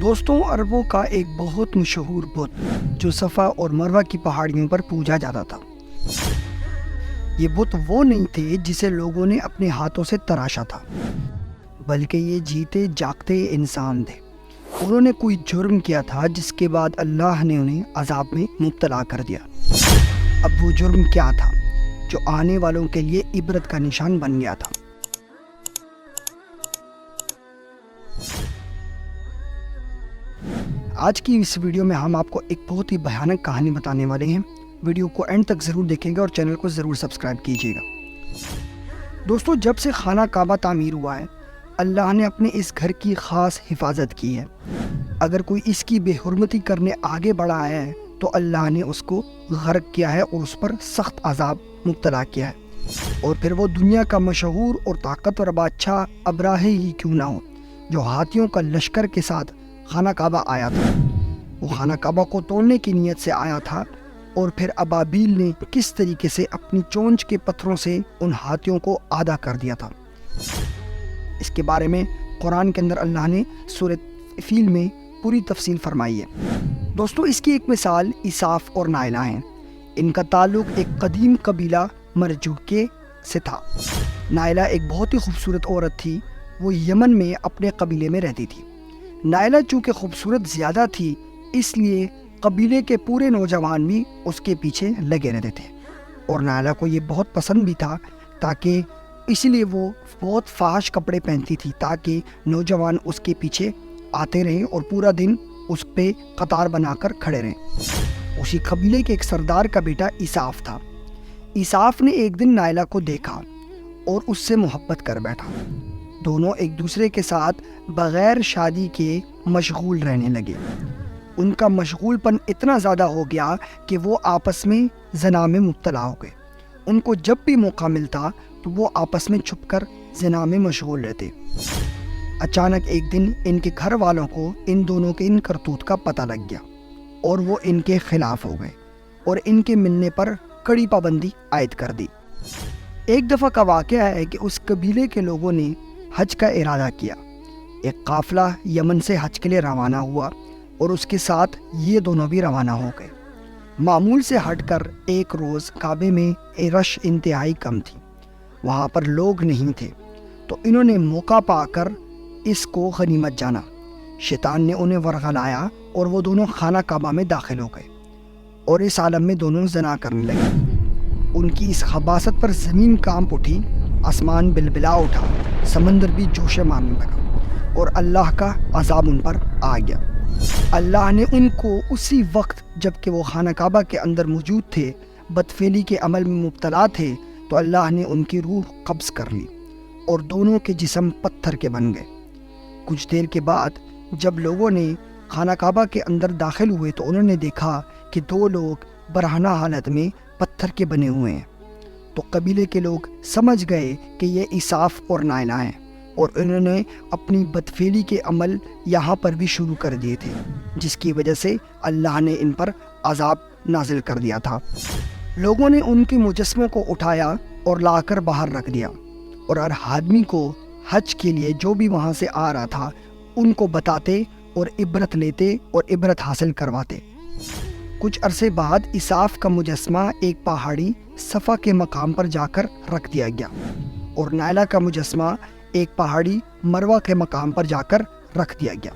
دوستوں، عربوں کا ایک بہت مشہور بت جو صفا اور مروہ کی پہاڑیوں پر پوجا جاتا تھا۔ یہ بت وہ نہیں تھے جسے لوگوں نے اپنے ہاتھوں سے تراشا تھا، بلکہ یہ جیتے جاگتے انسان تھے۔ انہوں نے کوئی جرم کیا تھا جس کے بعد اللہ نے انہیں عذاب میں مبتلا کر دیا۔ اب وہ جرم کیا تھا جو آنے والوں کے لیے عبرت کا نشان بن گیا تھا؟ آج کی اس ویڈیو میں ہم آپ کو ایک بہت ہی بھیانک کہانی بتانے والے ہیں۔ ویڈیو کو اینڈ تک ضرور دیکھیں گے اور چینل کو ضرور سبسکرائب کیجیے گا۔ دوستوں، جب سے خانہ کعبہ تعمیر ہوا ہے، اللہ نے اپنے اس گھر کی خاص حفاظت کی ہے۔ اگر کوئی اس کی بے حرمتی کرنے آگے بڑھا ہے تو اللہ نے اس کو غرق کیا ہے اور اس پر سخت عذاب مبتلا کیا ہے۔ اور پھر وہ دنیا کا مشہور اور طاقتور بادشاہ ابراہہ ہی کیوں نہ ہو، جو ہاتھیوں کا لشکر کے ساتھ خانہ کعبہ آیا تھا۔ وہ خانہ کعبہ کو توڑنے کی نیت سے آیا تھا، اور پھر ابابیل نے کس طریقے سے اپنی چونچ کے پتھروں سے ان ہاتھیوں کو آدھا کر دیا تھا۔ اس کے بارے میں قرآن کے اندر اللہ نے سورۃ فیل میں پوری تفصیل فرمائی ہے۔ دوستوں، اس کی ایک مثال اساف اور نائلہ ہیں۔ ان کا تعلق ایک قدیم قبیلہ مرجوکے سے تھا۔ نائلہ ایک بہت ہی خوبصورت عورت تھی۔ وہ یمن میں اپنے قبیلے میں رہتی تھی۔ نائلہ چونکہ خوبصورت زیادہ تھی، اس لیے قبیلے کے پورے نوجوان بھی اس کے پیچھے لگے رہتے تھے، اور نائلہ کو یہ بہت پسند بھی تھا، تاکہ اس لیے وہ بہت فحش کپڑے پہنتی تھی تاکہ نوجوان اس کے پیچھے آتے رہیں اور پورا دن اس پہ قطار بنا کر کھڑے رہیں۔ اسی قبیلے کے ایک سردار کا بیٹا اساف تھا۔ اساف نے ایک دن نائلہ کو دیکھا اور اس سے محبت کر بیٹھا۔ دونوں ایک دوسرے کے ساتھ بغیر شادی کے مشغول رہنے لگے۔ ان کا مشغول پن اتنا زیادہ ہو گیا کہ وہ آپس میں زنا میں مبتلا ہو گئے۔ ان کو جب بھی موقع ملتا تو وہ آپس میں چھپ کر زنا میں مشغول رہتے۔ اچانک ایک دن ان کے گھر والوں کو ان دونوں کے ان کرتوت کا پتہ لگ گیا، اور وہ ان کے خلاف ہو گئے اور ان کے ملنے پر کڑی پابندی عائد کر دی۔ ایک دفعہ کا واقعہ ہے کہ اس قبیلے کے لوگوں نے حج کا ارادہ کیا۔ ایک قافلہ یمن سے حج کے لیے روانہ ہوا، اور اس کے ساتھ یہ دونوں بھی روانہ ہو گئے۔ معمول سے ہٹ کر ایک روز کعبے میں رش انتہائی کم تھی، وہاں پر لوگ نہیں تھے، تو انہوں نے موقع پا کر اس کو غنیمت جانا۔ شیطان نے انہیں ورغلایا اور وہ دونوں خانہ کعبہ میں داخل ہو گئے، اور اس عالم میں دونوں زنا کرنے لگے۔ ان کی اس خباثت پر زمین کانپ اٹھی، آسمان بلبلا اٹھا، سمندر بھی جوشے مارنے لگا، اور اللہ کا عذاب ان پر آ گیا۔ اللہ نے ان کو اسی وقت جب کہ وہ خانہ کعبہ کے اندر موجود تھے، بدفعلی کے عمل میں مبتلا تھے، تو اللہ نے ان کی روح قبض کر لی اور دونوں کے جسم پتھر کے بن گئے۔ کچھ دیر کے بعد جب لوگوں نے خانہ کعبہ کے اندر داخل ہوئے تو انہوں نے دیکھا کہ دو لوگ برہنہ حالت میں پتھر کے بنے ہوئے ہیں۔ تو قبیلے کے لوگ سمجھ گئے کہ یہ اساف اور نائلہ ہیں، اور انہوں نے اپنی بدفعلی کے عمل یہاں پر بھی شروع کر دیے تھے، جس کی وجہ سے اللہ نے ان پر عذاب نازل کر دیا تھا۔ لوگوں نے ان کے مجسموں کو اٹھایا اور لا کر باہر رکھ دیا، اور ہر آدمی کو حج کے لیے جو بھی وہاں سے آ رہا تھا ان کو بتاتے اور عبرت لیتے اور عبرت حاصل کرواتے۔ کچھ عرصے بعد اساف کا مجسمہ ایک پہاڑی صفا کے مقام پر جا کر رکھ دیا گیا، اور نائلہ کا مجسمہ ایک پہاڑی مروہ کے مقام پر جا کر رکھ دیا گیا۔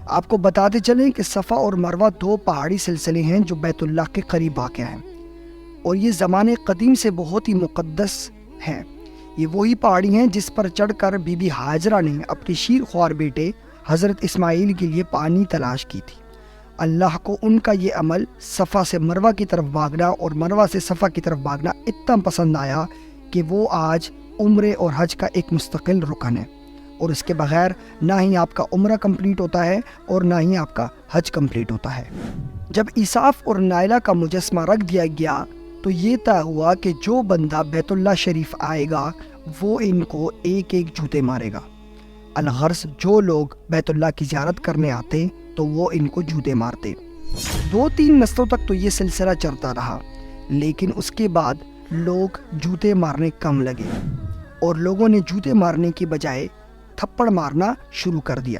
آپ کو بتاتے چلیں کہ صفا اور مروہ دو پہاڑی سلسلے ہیں جو بیت اللہ کے قریب واقع ہیں، اور یہ زمانے قدیم سے بہت ہی مقدس ہیں۔ یہ وہی پہاڑی ہیں جس پر چڑھ کر بی بی ہاجرہ نے اپنی شیر خوار بیٹے حضرت اسماعیل کے لیے پانی تلاش کی تھی۔ اللہ کو ان کا یہ عمل صفا سے مروہ کی طرف بھاگنا اور مروہ سے صفا کی طرف بھاگنا اتنا پسند آیا کہ وہ آج عمرے اور حج کا ایک مستقل رکن ہے، اور اس کے بغیر نہ ہی آپ کا عمرہ کمپلیٹ ہوتا ہے اور نہ ہی آپ کا حج کمپلیٹ ہوتا ہے۔ جب اساف اور نائلہ کا مجسمہ رکھ دیا گیا تو یہ طے ہوا کہ جو بندہ بیت اللہ شریف آئے گا وہ ان کو ایک ایک جوتے مارے گا۔ الغرض جو لوگ بیت اللہ کی زیارت کرنے آتے تو وہ ان کو جوتے مارتے۔ 2-3 نسلوں تک تو یہ سلسلہ چلتا رہا، لیکن اس کے بعد لوگ جوتے مارنے کم لگے، اور لوگوں نے جوتے مارنے کی بجائے تھپڑ مارنا شروع کر دیا۔